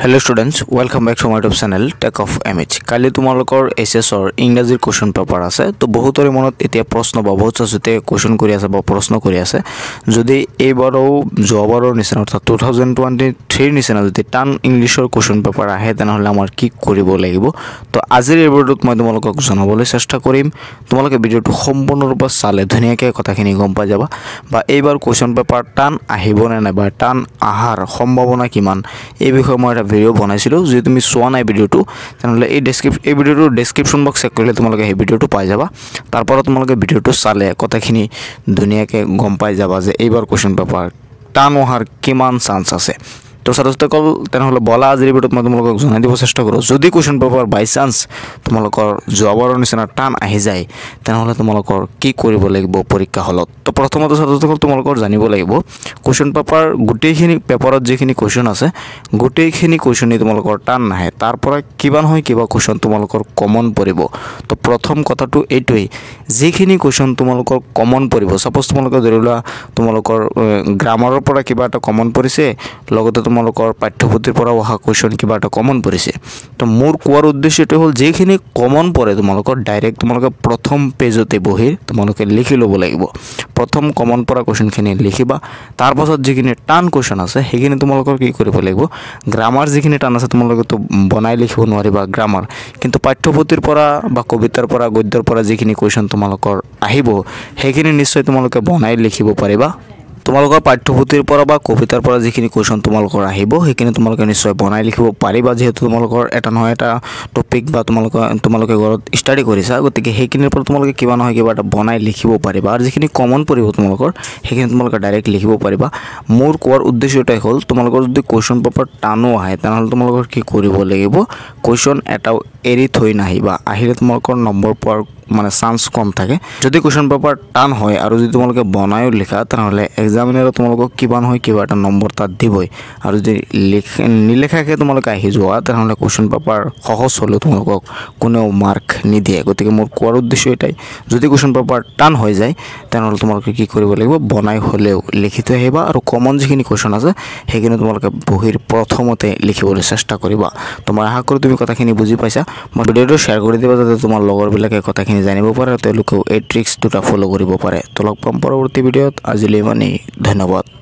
Hello students, welcome back to my YouTube channel Tech of MH. কালি তোমালোকৰ এসএছৰ ইংৰাজীৰ question paper আছে তো বহুতৰে মনত এতিয়া প্ৰশ্ন বা বহুত সচতে কোৱেশ্চন কৰি আছে বা প্ৰশ্ন কৰি আছে যদি এইবাৰো যোৱাবাৰৰ নিচিনা অৰ্থাৎ 2023 নিচিনা যদি টান ইংলিছৰ কোৱেশ্চন পেপাৰ আহে তেনেহলে আমাৰ কি কৰিব লাগিব তো আজিৰ এই ভিডিঅ'ত মই তোমালোকক জনাবলৈ চেষ্টা কৰিম তোমালোকে ভিডিঅ'টো সম্পূৰ্ণৰূপে চালে ধুনীয়াকৈ কথাখিনি গম পাই যাবা বা এইবাৰ কোৱেশ্চন পেপাৰ টান আহিব নে নাই বা টান আহাৰ সম্ভাৱনা কিমান এই বিষয়ে মই ভিডিও বনাইছিলো যদি তুমি চোৱা নাই ভিডিওটো তেনেহলে এই ভিডিওটোৰ ডেসক্ৰিপচন বক্স চেক কৰিলে তোমালোকে এই ভিডিওটো পাই যাবা তাৰপৰ তোমালোকে ভিডিওটো চালে কথাখিনি ধুনীয়াকৈ গম পাই যাবা যে এইবাৰ কোৱেশ্চন পেপাৰ টান হোৱাৰ কিমান চান্স আছে তো সাধাৰণতে তেনেহলে বলা আজিৰ ভিডিওত মই তোমালোকক জনাই দিব চেষ্টা কৰো যদি কোৱেশ্চন পেপাৰ বাই চান্স তোমালোকৰ যোৱাবাৰৰ নিচিনা টান আহি যায় তেনেহলে তোমালোকৰ কি কৰিব লাগিব পৰীক্ষা হলত তো প্ৰথমতে সাধাৰণতে তোমালোকৰ জানিব লাগিব কোৱেশ্চন পেপাৰ গুটেইখিনি পেপাৰত যেখিনি কোৱেশ্চন আছে গুটেইখিনি কোৱেশ্চনই তোমালোকৰ টান নাহে তাৰপৰা কিমান হয় কিবা কোৱেশ্চন তোমালোকৰ কমন পৰিব তো প্ৰথম কথাটো এইটোই যেখিনি কোৱেশ্চন তোমালোকৰ কমন পৰিব সাপোজ তোমালোকৰ ধৰিলা তোমালোকৰ গ্ৰামাৰৰ পৰা কিবা এটা কমন পৰিছে লগতে তোমালোকৰ পাঠ্যপুথিৰ পৰা অহা কোৱেশ্চন কিবা এটা কমন পৰিছে তো মোৰ কোৱাৰ উদ্দেশ্যটো হ'ল যেখিনি কমন পৰে তোমালোকৰ ডাইৰেক্ট তোমালোকে প্ৰথম পেজতে বহি তোমালোকে লিখি ল'ব লাগিব প্ৰথম কমন পৰা কোৱেশ্চনখিনি লিখিবা তাৰ পাছত যেখিনি টান কোৱেশ্চন আছে সেইখিনি তোমালোকৰ কি কৰিব লাগিব গ্ৰামাৰ যেখিনি টান আছে তোমালোকে তো বনাই লিখিব নোৱাৰিবা গ্ৰামাৰ কিন্তু পাঠ্যপুথিৰ পৰা বা কবিতাৰ পৰা গদ্যৰ পৰা যেখিনি কোৱেশ্চন তোমালোকৰ আহিব সেইখিনি নিশ্চয় তোমালোকে বনাই লিখিব পাৰিবা তোমালোকৰ পাঠ্যপুথিৰ পৰা বা কবিতাৰ পৰা যেখিনি কোৱেশ্চন তোমালোকৰ আহিব সেইখিনি তোমালোকে নিশ্চয় বনাই লিখিব পাৰিবা যেহেতু তোমালোকৰ এটা নহয় এটা টপিক বা তোমালোকে ঘৰত ষ্টাডি কৰিছা গতিকে সেইখিনিৰ পৰা তোমালোকে কিবা নহয় কিবা এটা বনাই লিখিব পাৰিবা আৰু যেখিনি কমন পৰিব তোমালোকৰ সেইখিনি তোমালোকে ডাইৰেক্ট লিখিব পাৰিবা মোৰ কোৱাৰ উদ্দেশ্যটো হ'ল তোমালোকৰ যদি কোৱেশ্চন পেপাৰ টানো আহে তেনেহলে তোমালোকৰ কি কৰিব লাগিব কোৱেশ্চন এটা এৰি থৈ নাহিবা আহিলে তোমালোকৰ নম্বৰ পোৱাৰ মানে চান্স কম থাকে যদি কোৱেশ্চন পেপাৰ টান হয় আৰু যদি তোমালোকে বনায়ো লিখা তেনেহলে এক্সামিনাৰে তোমালোকক কিবা নহয় কিবা এটা নম্বৰ তাত দিবই আৰু যদি নিলেখাকে তোমালোকে আহি যোৱা তেনেহলে কোৱেশ্চন পেপাৰ সহজ হ'লেও তোমালোকক কোনো মাৰ্ক নিদিয়ে গতিকে মোৰ কোৱাৰ উদ্দেশ্য এটাই যদি কোৱেশ্চন পেপাৰ টান হৈ যায় তেনেহলে তোমালোকে কি কৰিব লাগিব বনাই হ'লেও লিখি থৈ আহিবা আৰু কমন যিখিনি কোৱেশ্চন আছে সেইখিনি তোমালোকে বহিৰ প্ৰথমতে লিখিবলৈ চেষ্টা কৰিবা তোমাৰ আশা কৰোঁ তুমি কথাখিনি বুজি পাইছা মই ভিডিওটো শ্বেয়াৰ কৰি দিবা যাতে তোমাৰ লগৰবিলাকে কথাখিনি জানিব পাৰে তেওঁলোকেও এই ট্ৰিক্স দুটা ফলো কৰিব পাৰে তো লগ পাম পৰৱৰ্তী ভিডিঅ'ত আজিলৈ ইমানেই ধন্যবাদ।